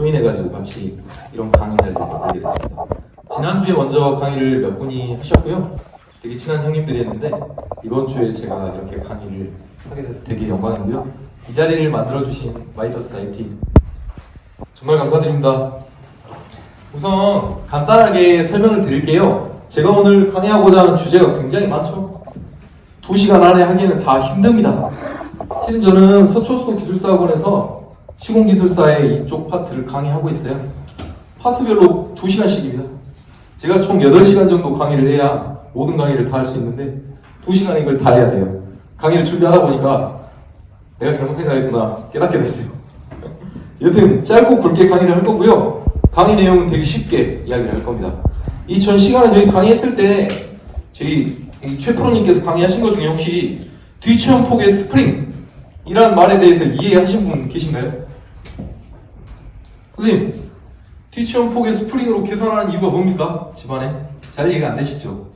조인해가지고 같이 이런 강의 자리를 만들게 됐습니다. 지난주에 먼저 강의를 몇 분이 하셨고요. 되게 친한 형님들이 했는데 이번 주에 제가 이렇게 강의를 하게 돼서 되게 영광이고요. 이 자리를 만들어주신 마이더스 IT 정말 감사드립니다. 우선 간단하게 설명을 드릴게요. 제가 오늘 강의하고자 하는 주제가 굉장히 많죠. 2시간 안에 하기에는 다 힘듭니다. 실은 저는 서초수 기술사학원에서 시공기술사의 이쪽 파트를 강의하고 있어요. 파트별로 2시간씩입니다. 제가 총 8시간 정도 강의를 해야 모든 강의를 다 할 수 있는데 2시간에 이걸 다 해야 돼요. 강의를 준비하다 보니까 내가 잘못 생각했구나 깨닫게 됐어요. 여튼 짧고 굵게 강의를 할 거고요. 강의 내용은 되게 쉽게 이야기를 할 겁니다. 이 전 시간에 저희 강의했을 때 저희 최 프로님께서 강의하신 것 중에 혹시 뒤체험 폭의 스프링이라는 말에 대해서 이해하신 분 계신가요? 선생님, 뒤체험 폭의 스프링으로 계산하는 이유가 뭡니까? 집안에 잘 이해가 안 되시죠?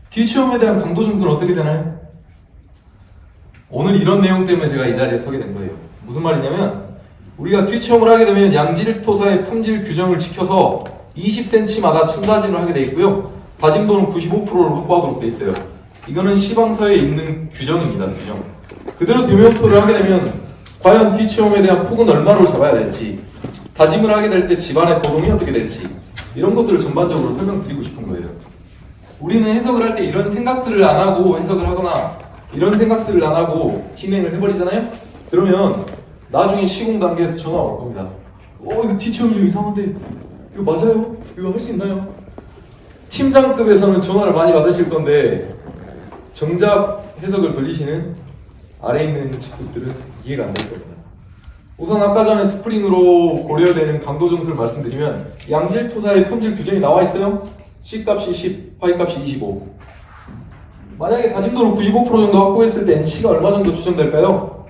뒤체험에 대한 강도 점수는 어떻게 되나요? 오늘 이런 내용 때문에 제가 이 자리에 서게 된 거예요. 무슨 말이냐면 우리가 뒤체험을 하게 되면 양질토사의 품질 규정을 지켜서 20cm마다 층다짐을 하게 돼 있고요. 다짐도는 95%를 확보하도록 돼 있어요. 이거는 시방서에 있는 규정입니다. 규정. 그대로 대면토를 하게 되면 과연 뒤체험에 대한 폭은 얼마로 잡아야 될지, 다짐을 하게 될 때 집안의 거동이 어떻게 될지, 이런 것들을 전반적으로 설명드리고 싶은 거예요. 우리는 해석을 할 때 이런 생각들을 안 하고 해석을 하거나 이런 생각들을 안 하고 진행을 해버리잖아요? 그러면 나중에 시공 단계에서 전화가 올 겁니다. 이거 뒤체험이 좀 이상한데 이거 맞아요? 이거 할 수 있나요? 팀장급에서는 전화를 많이 받으실 건데 정작 해석을 돌리시는 아래에 있는 직급들은 이해가 안 될 겁니다. 우선 아까 전에 스프링으로 고려되는 강도 점수를 말씀드리면 양질토사의 품질 규정이 나와 있어요. C값이 10, Y값이 25. 만약에 다짐도를 95% 정도 확보했을 때 NC가 얼마 정도 추정될까요?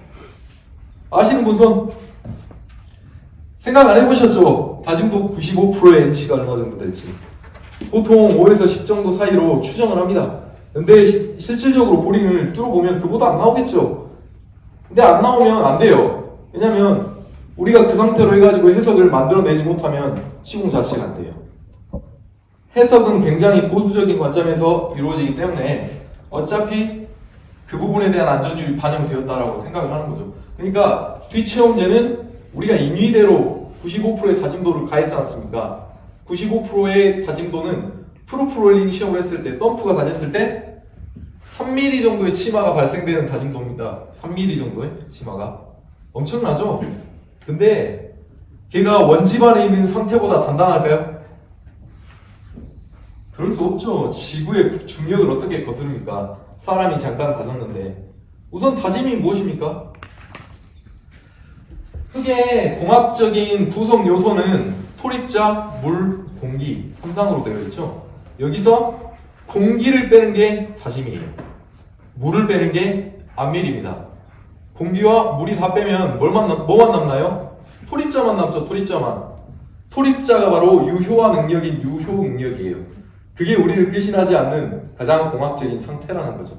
아시는 분 손? 생각 안 해보셨죠? 다짐도 95%의 NC가 얼마 정도 될지. 보통 5에서 10 정도 사이로 추정을 합니다. 근데 실질적으로 보링을 뚫어보면 그보다 안 나오겠죠? 근데 안 나오면 안 돼요. 왜냐면 우리가 그 상태로 해가지고 해석을 만들어내지 못하면 시공 자체가 안 돼요. 해석은 굉장히 보수적인 관점에서 이루어지기 때문에 어차피 그 부분에 대한 안전율이 반영되었다라고 생각을 하는 거죠. 그러니까 뒤체험제는 우리가 인위대로 95%의 다짐도를 가했지 않습니까? 95%의 다짐도는 프로프롤링 시험을 했을 때, 덤프가 다녔을 때 3mm 정도의 치마가 발생되는 다짐도입니다. 3mm 정도의 치마가. 엄청나죠? 근데 걔가 원집안에 있는 상태보다 단단할까요? 그럴 수 없죠. 지구의 중력을 어떻게 거스릅니까? 사람이 잠깐 다졌는데. 우선 다짐이 무엇입니까? 흙의 공학적인 구성 요소는 토립자, 물, 공기, 3상으로 되어 있죠. 여기서 공기를 빼는 게 다짐이에요. 물을 빼는 게 암밀입니다. 공기와 물이 다 빼면 뭐만 남나요? 토립자만 남죠. 토립자만. 토립자가 바로 유효화 능력인 유효 능력이에요. 그게 우리를 배신하지 않는 가장 공학적인 상태라는 거죠.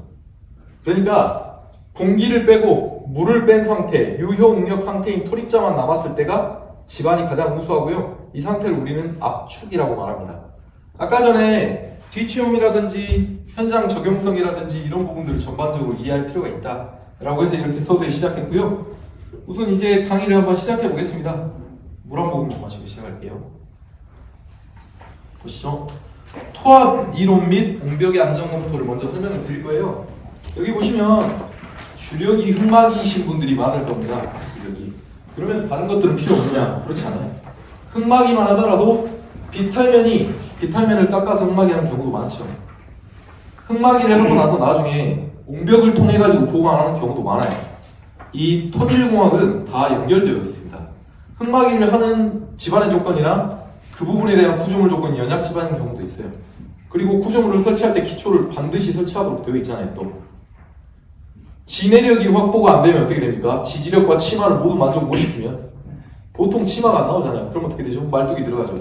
그러니까 공기를 빼고 물을 뺀 상태, 유효 능력 상태인 토립자만 남았을 때가 집안이 가장 우수하고요. 이 상태를 우리는 압축이라고 말합니다. 아까 전에 뒤체험이라든지 현장 적용성이라든지 이런 부분들을 전반적으로 이해할 필요가 있다라고 해서 이렇게 서두에 시작했고요. 우선 이제 강의를 한번 시작해 보겠습니다. 물 한 모금 마시고 시작할게요. 보시죠. 토합 이론 및 옹벽의 안정 검토를 먼저 설명을 드릴 거예요. 여기 보시면 주력이 흑막이신 분들이 많을 겁니다. 주력이. 그러면 다른 것들은 필요 없느냐? 그렇지 않아요. 흑막이만 하더라도 비탈면을 깎아서 흑막이 하는 경우도 많죠. 흑막이를 하고 나서 나중에 옹벽을 통해 가지고 보강하는 경우도 많아요. 이 토질공학은 다 연결되어 있습니다. 흑막이를 하는 집안의 조건이랑 그 부분에 대한 구조물 조건이 연약 집안인 경우도 있어요. 그리고 구조물을 설치할 때 기초를 반드시 설치하도록 되어 있잖아요. 또 지내력이 확보가 안 되면 어떻게 됩니까? 지지력과 치마를 모두 만족 못 시키면 보통 치마가 안 나오잖아요. 그럼 어떻게 되죠? 말뚝이 들어가죠.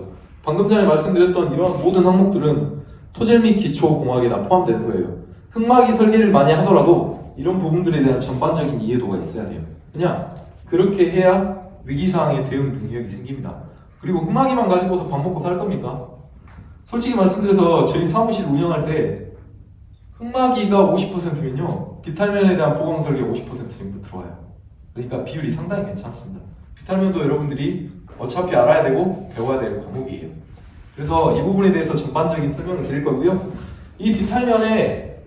방금 전에 말씀드렸던 이런 모든 항목들은 토질 및 기초 공학에 다 포함되는 거예요. 흑막이 설계를 많이 하더라도 이런 부분들에 대한 전반적인 이해도가 있어야 돼요. 그냥 그렇게 해야 위기사항에 대응 능력이 생깁니다. 그리고 흑마기만 가지고서 밥 먹고 살 겁니까? 솔직히 말씀드려서 저희 사무실 운영할 때 흑마기가 50%면요 비탈면에 대한 보강 설계 50% 정도 들어와요. 그러니까 비율이 상당히 괜찮습니다. 비탈면도 여러분들이 어차피 알아야 되고 배워야 될 과목이에요. 그래서 이 부분에 대해서 전반적인 설명을 드릴 거고요. 이 비탈면에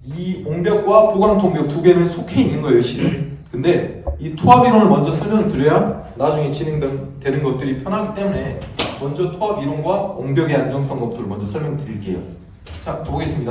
이 옹벽과 보강통벽 두 개는 속해 있는 거예요, 실은. 근데 이 토합이론을 먼저 설명을 드려야 나중에 진행되는 것들이 편하기 때문에 먼저 토합이론과 옹벽의 안정성 검토를 먼저 설명드릴게요. 자, 가보겠습니다.